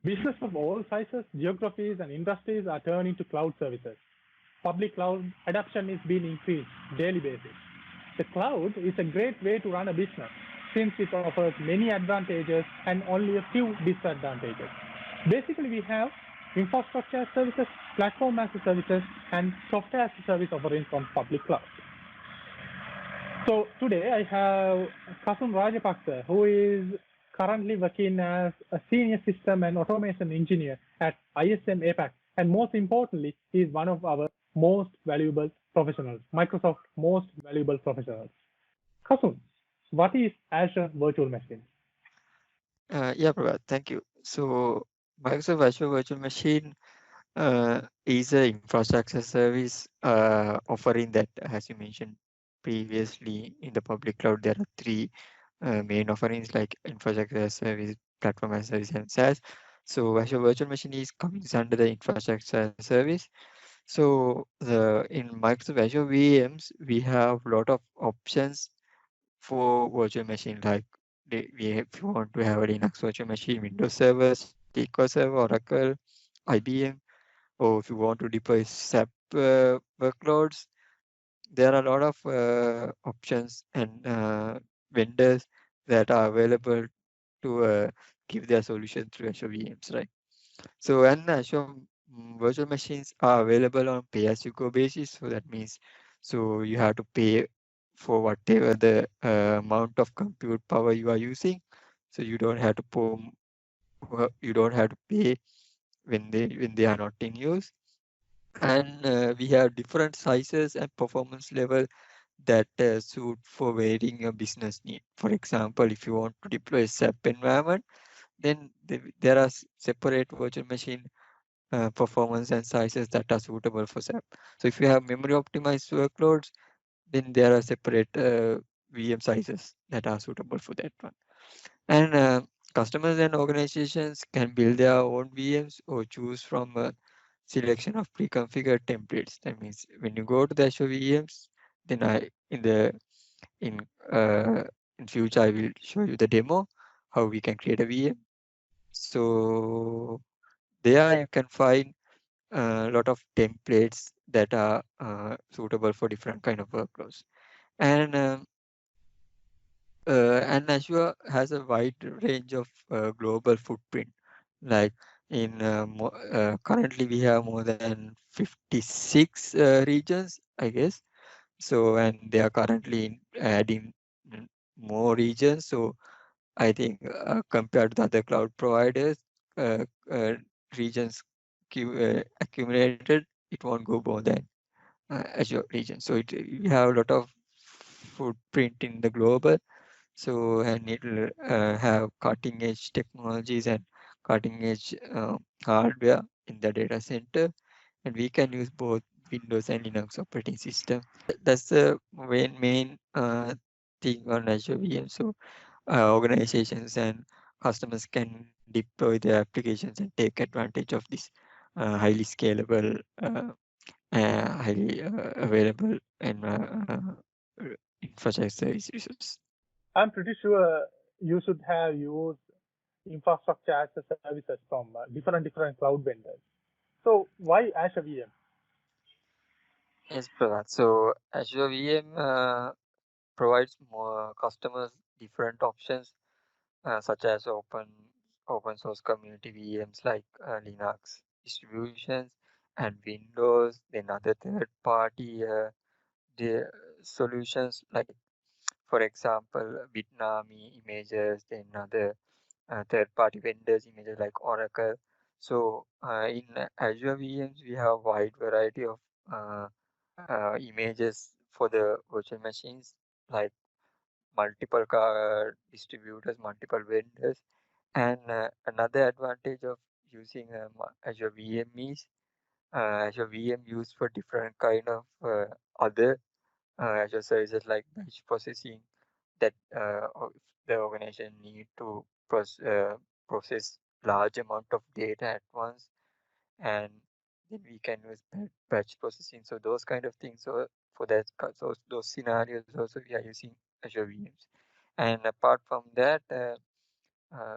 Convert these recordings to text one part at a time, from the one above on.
Business of all sizes, geographies, and industries are turning to cloud services. Public cloud adoption is being increased daily basis. The cloud is a great way to run a business since it offers many advantages and only a few disadvantages. Basically, we have infrastructure as services, platform as a services, and software as a service offerings on public cloud. So today I have Kasun Rajapakse, who is currently working as a senior system and automation engineer at ISM APAC. And most importantly, he is one of our most valuable professionals, Microsoft most valuable professionals. Kasun, what is Azure Virtual Machine? Yeah, Prabhat, thank you. So Microsoft Azure Virtual Machine is an infrastructure service offering that, as you mentioned previously, in the public cloud, there are three main offerings like infrastructure as service, platform as service, and SaaS. So Azure Virtual Machine is coming under the infrastructure as service. So in Microsoft Azure VMs, we have a lot of options for virtual machine like if you want to have a Linux virtual machine, Windows Server, SQL Server, Oracle, IBM, or if you want to deploy SAP workloads, there are a lot of options and vendors that are available to give their solution through Azure VMs, right? So, and Azure virtual machines are available on pay-as-you-go basis. So that means, so you have to pay for whatever the amount of compute power you are using. So you don't have to you don't have to pay when they are not in use. And we have different sizes and performance level that suit for varying your business need. For example, if you want to deploy a SAP environment, then there are separate virtual machine performance and sizes that are suitable for SAP. So if you have memory optimized workloads, then there are separate VM sizes that are suitable for that one. And customers and organizations can build their own VMs or choose from a selection of pre-configured templates. That means when you go to the Azure VMs, then in uh, in future I will show you the demo how we can create a VM. So there you can find a lot of templates that are suitable for different kind of workloads. And and Azure has a wide range of global footprint. Like currently we have more than 56 regions, I guess. So and they are currently adding more regions. So I think compared to other cloud providers, uh, uh, regions accumulated, it won't go more than Azure region. So we have a lot of footprint in the global. So and it will have cutting edge technologies and cutting edge hardware in the data center, and we can use both Windows and Linux operating system. That's the main thing on Azure VM. So organizations and customers can deploy their applications and take advantage of this highly scalable, highly available and infrastructure services. I'm pretty sure you should have used infrastructure as a services from different cloud vendors. So why Azure VM? Yes, Pravat. So Azure VM provides more customers different options such as open source community VMs like Linux distributions and Windows, then other third party the solutions like, for example, Bitnami images, then other third party vendors images like Oracle. So in Azure VMs we have wide variety of images for the virtual machines like multiple distributors, multiple vendors. And another advantage of using Azure VM is Azure VM used for different kind of other Azure services like batch processing that the organization need to process large amount of data at once, and then we can use batch processing. So those kind of things. So for that, those scenarios also we are using Azure VMs. And apart from that,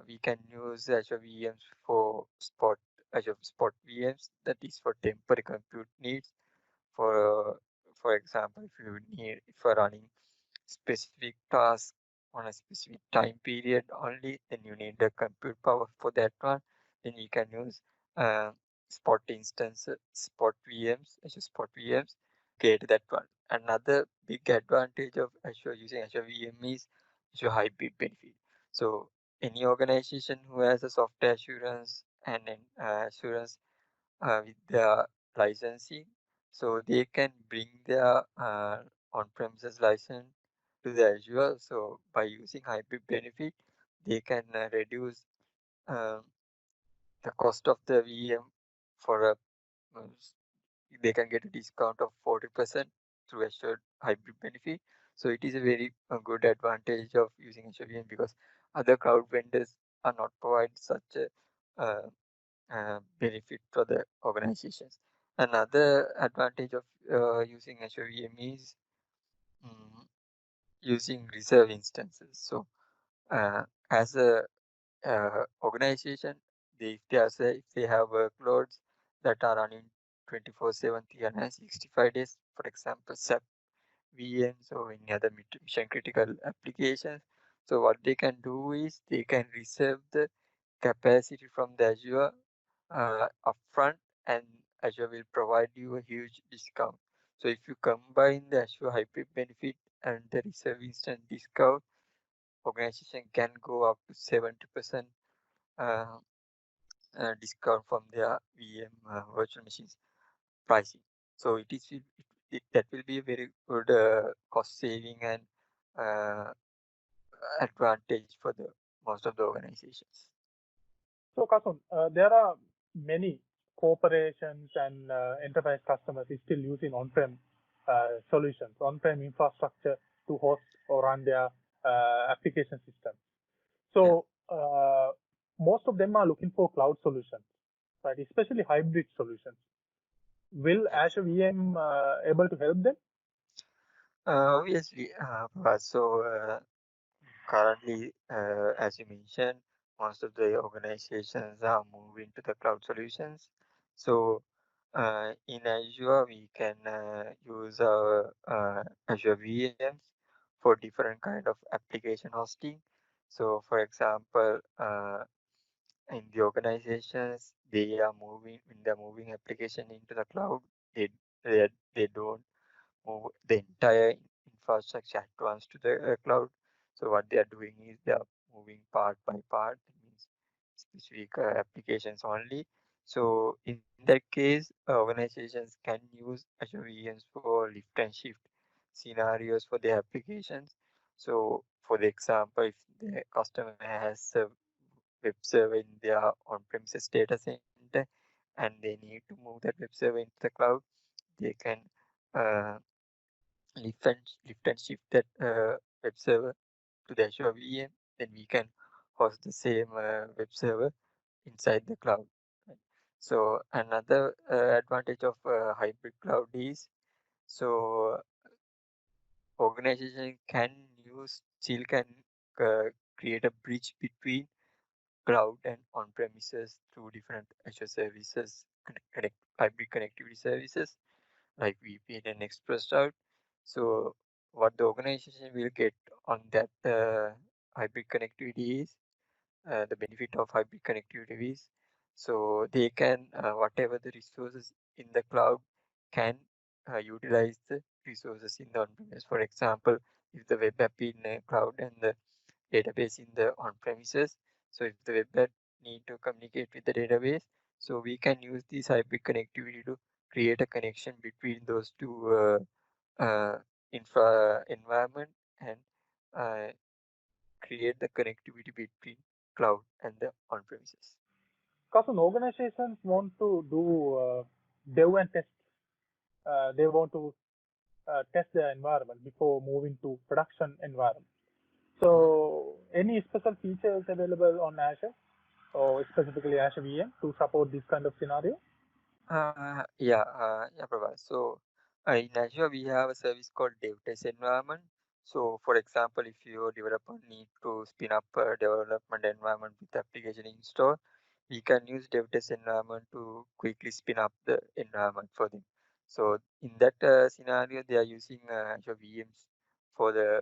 we can use Azure VMs for Azure Spot VMs, that is for temporary compute needs. For for example, if you're running specific task on a specific time period only, then you need the compute power for that one. Then you can use uh, spot VMs, Azure Spot VMs, get that one. Another big advantage of Azure using Azure VM is Azure hybrid benefit. So any organization who has a software assurance and an assurance with their licensing, so they can bring their on-premises license to the Azure. So by using hybrid benefit, they can reduce um, the cost of the VM for a uh, they can get a discount of 40% through assured hybrid benefit. So it is a very good advantage of using Azure VM because other cloud vendors are not providing such a benefit for the organizations. Another advantage of using Azure VM is mm, using reserve instances. So as a organization, if they have workloads that are running 24/7, 365 days, for example, SAP VMs or any other mission critical applications. So what they can do is they can reserve the capacity from the Azure upfront, and Azure will provide you a huge discount. So if you combine the Azure hybrid benefit and the reserve instant discount, organization can go up to 70% uh, discount from their VM virtual machines pricing. So that will be a very good cost saving and uh, advantage for the most of the organizations. So, Kasun, there are many corporations and enterprise customers is still using on-prem solutions, on-prem infrastructure to host or run their application systems. Yeah. So, most of them are looking for cloud solutions, right? Especially hybrid solutions. Will Yes. Azure VM able to help them? Obviously, currently, as you mentioned, most of the organizations are moving to the cloud solutions. So, in Azure, we can use our Azure VMs for different kind of application hosting. So, for example, in the organizations, when they're moving application into the cloud, they don't move the entire infrastructure at once to the cloud. So what they are doing is they are moving part by part, that means specific applications only. So in that case, organizations can use Azure VMs for lift and shift scenarios for their applications. So for the example, if the customer has a web server in their on-premises data center and they need to move that web server into the cloud, they can uh, lift and shift that web server to the Azure VM, then we can host the same web server inside the cloud. Right? So another advantage of hybrid cloud is, so organization can still can uh, create a bridge between cloud and on-premises through different Azure services, hybrid connectivity services like VPN and Express Route. So what the organization will get on that hybrid connectivity is the benefit of hybrid connectivity is, so they can whatever the resources in the cloud can utilize the resources in the on-premise. For example, if the web app in cloud and the database in the on-premises, so if the web app need to communicate with the database, so we can use this hybrid connectivity to create a connection between those two infra environment and uh, create the connectivity between cloud and the on-premises. Because organizations want to do dev and test. They want to test their environment before moving to production environment. Mhm. So, any special features available on Azure or specifically Azure VM to support this kind of scenario? Yeah, Prabha. So in Azure, we have a service called DevTest environment. So for example, if your developer need to spin up a development environment with application installed, we can use DevTest environment to quickly spin up the environment for them. So in that scenario, they are using Azure VMs for the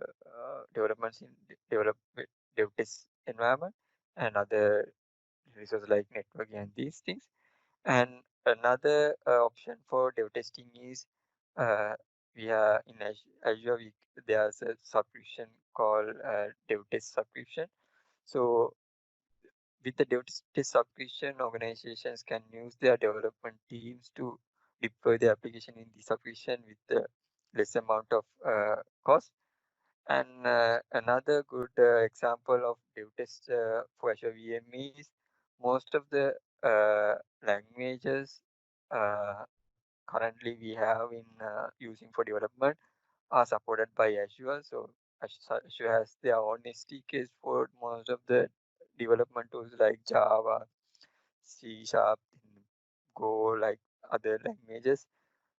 developments in development DevTest environment and other resources like networking and these things. And another option for dev testing is uh, we are in Azure. There's a subscription called dev test subscription. So with the dev test subscription, organizations can use their development teams to deploy the application in the subscription with the less amount of cost. And another good example of dev test for Azure VM is most of the languages currently we have in using for development are supported by Azure. So Azure has their own SDKs for most of the development tools like Java, C Sharp, Go, like other languages.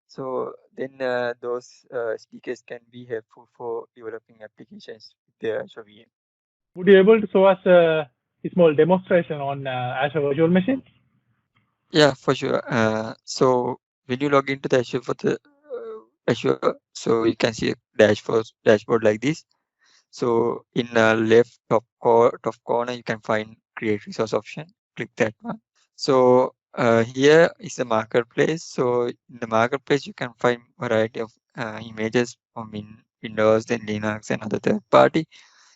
So then those SDKs can be helpful for developing applications with the Azure VM. Would you able to show us a small demonstration on Azure Virtual Machines? Yeah, for sure. So when you log into the Azure for the Azure, so you can see a dashboard like this. So in the left top corner, you can find create resource option. Click that one. So here is the marketplace. So in the marketplace, you can find variety of images from Windows, then Linux, and other third party.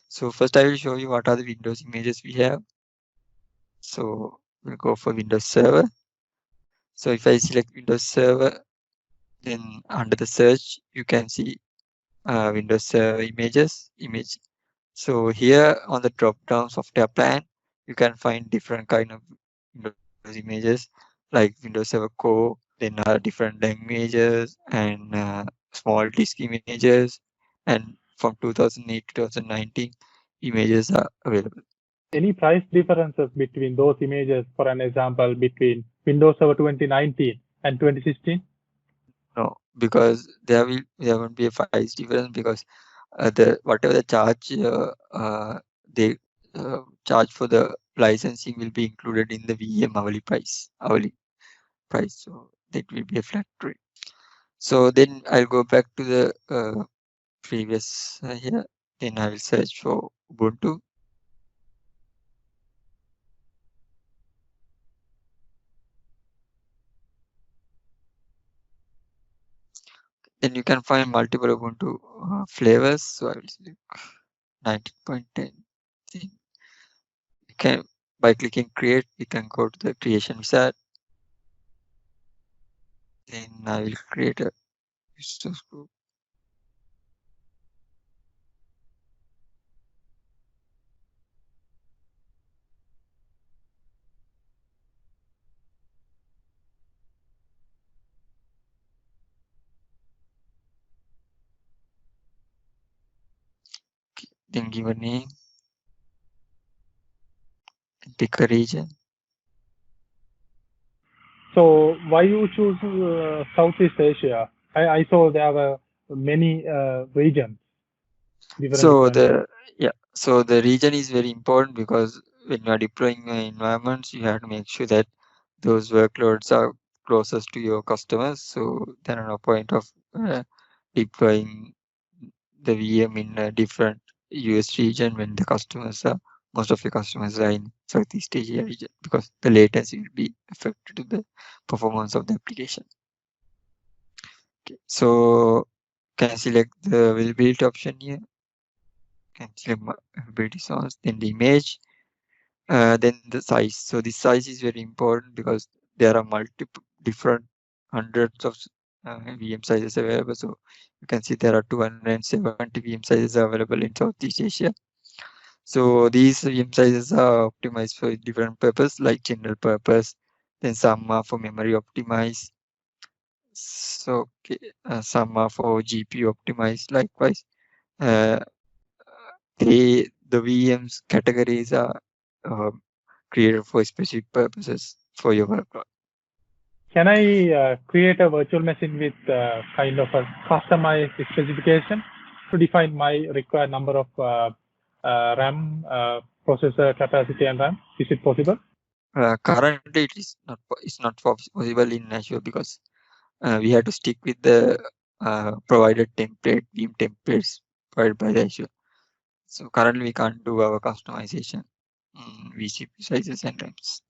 So first, I will show you what are the Windows images we have. So we'll go for Windows Server. So if I select Windows Server, then under the search, you can see Windows Server image. So here on the drop down software plan, you can find different kind of Windows images like Windows Server Core, then different languages and small disk images, and from 2008 to 2019 images are available. Any price differences between those images, for an example, between Windows Server 2019 and 2016? No, because there won't be a price difference because the whatever the charge they charge for the licensing will be included in the VM hourly price. So that will be a flat rate. So then I'll go back to the previous here. Then I will search for Ubuntu. Then you can find multiple Ubuntu flavors. So I will select 19.10. Then you can by clicking create, we can go to the creation wizard. Then I will create a users group. Then give a name, pick a region. So why you choose Southeast Asia? I saw there were many regions, different So different. the region is very important because when you are deploying environments, you have to make sure that those workloads are closest to your customers. So there are no point of deploying the VM in a different US region when the customers are most of your customers are in Southeast Asia region because the latency will be affected to the performance of the application. Okay. So can select the availability option here. Can select availability source, then the image, then the size. So the size is very important because there are multiple different hundreds of VM sizes available. So you can see there are 270 VM sizes available in Southeast Asia. So these VM sizes are optimized for different purpose like general purpose. Then some are for memory optimized. So okay, some are for GPU optimized. Likewise, uh, the VMs categories are uh, created for specific purposes for your workload. Can I create a virtual machine with kind of a customized specification? to define my required number of RAM, processor capacity, and RAM? Is it possible? Currently, it's not possible in Azure because we have to stick with the provided VM templates provided by the Azure. So currently we can't do our customization vCPU sizes and RAMs.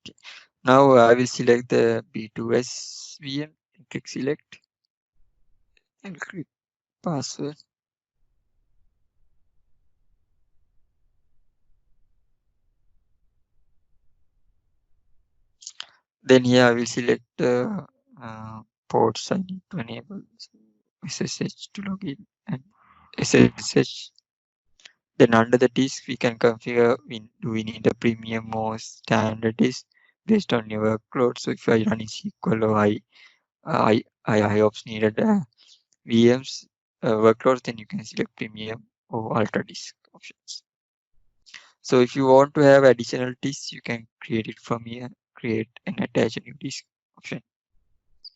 Okay. Now I will select the B2S VM, click select and click password. Then here I will select the ports I need to enable. So SSH to login and SSH. Then under the disk we can configure do we need a premium or standard disk based on your workload. So if you are running SQL or IOPS needed VMs workloads, then you can select premium or ultra disk options. So if you want to have additional disks, you can create it from here, create and attach a new disk option.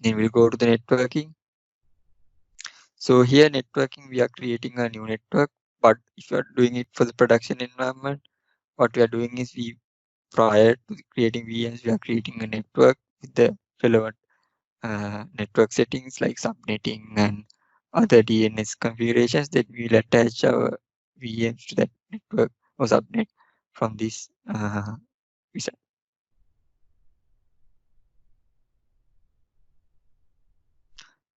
Then we'll go to the networking. So here networking, we are creating a new network, but if you are doing it for the production environment, what we are doing is prior to creating VMs, we are creating a network with the relevant network settings like subnetting and other DNS configurations. That we will attach our VMs to that network or subnet from this wizard.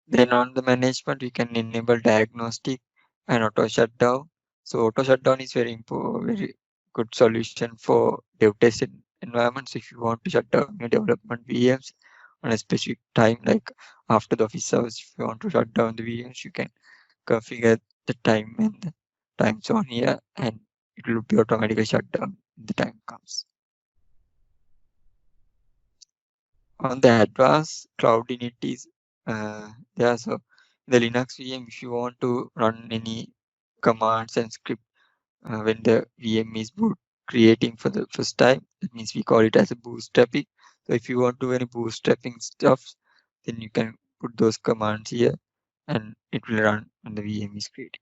Then on the management, we can enable diagnostic and auto shutdown. So auto shutdown is very good solution for dev tested environments. If you want to shut down your development VMs on a specific time, like after the office hours, if you want to shut down the VMs, you can configure the time and the time zone here, and it will be automatically shut down when the time comes. On the advanced cloud init is there. So the Linux VM, if you want to run any commands and script when the VM is creating for the first time, that means we call it as a bootstrapping. So if you want to do any bootstrapping stuff, then you can put those commands here and it will run when the VM is creating.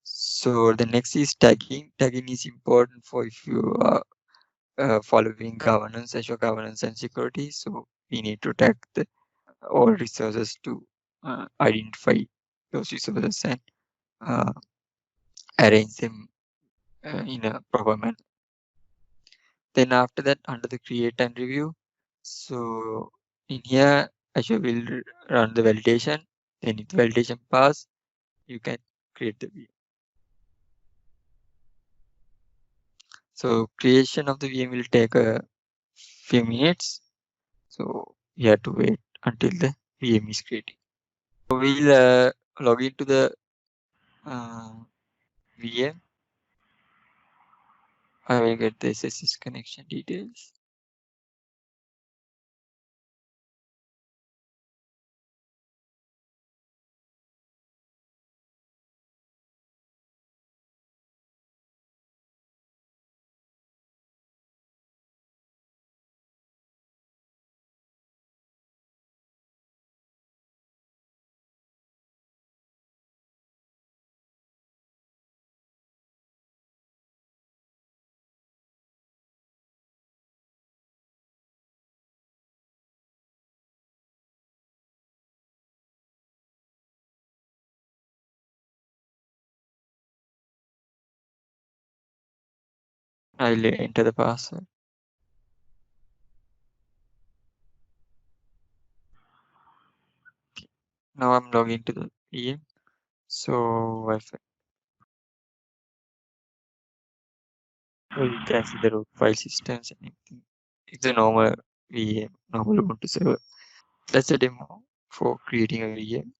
So the next is tagging. Tagging is important for if you are following governance, Azure governance and security. So we need to tag all resources to identify those resources and uh, arrange them in a proper manner. Then after that, under the create and review, so in here Azure will run the validation. Then if the validation pass, you can create the VM. So creation of the VM will take a few minutes. So you have to wait until the VM is created. So we'll log into the VM. I will get the SSH connection details. I'll enter the password. Okay. Now I'm logging to the VM. So Wi-Fi. So you can see the root file systems and everything. It's a normal VM, normal Ubuntu server. That's a demo for creating a VM.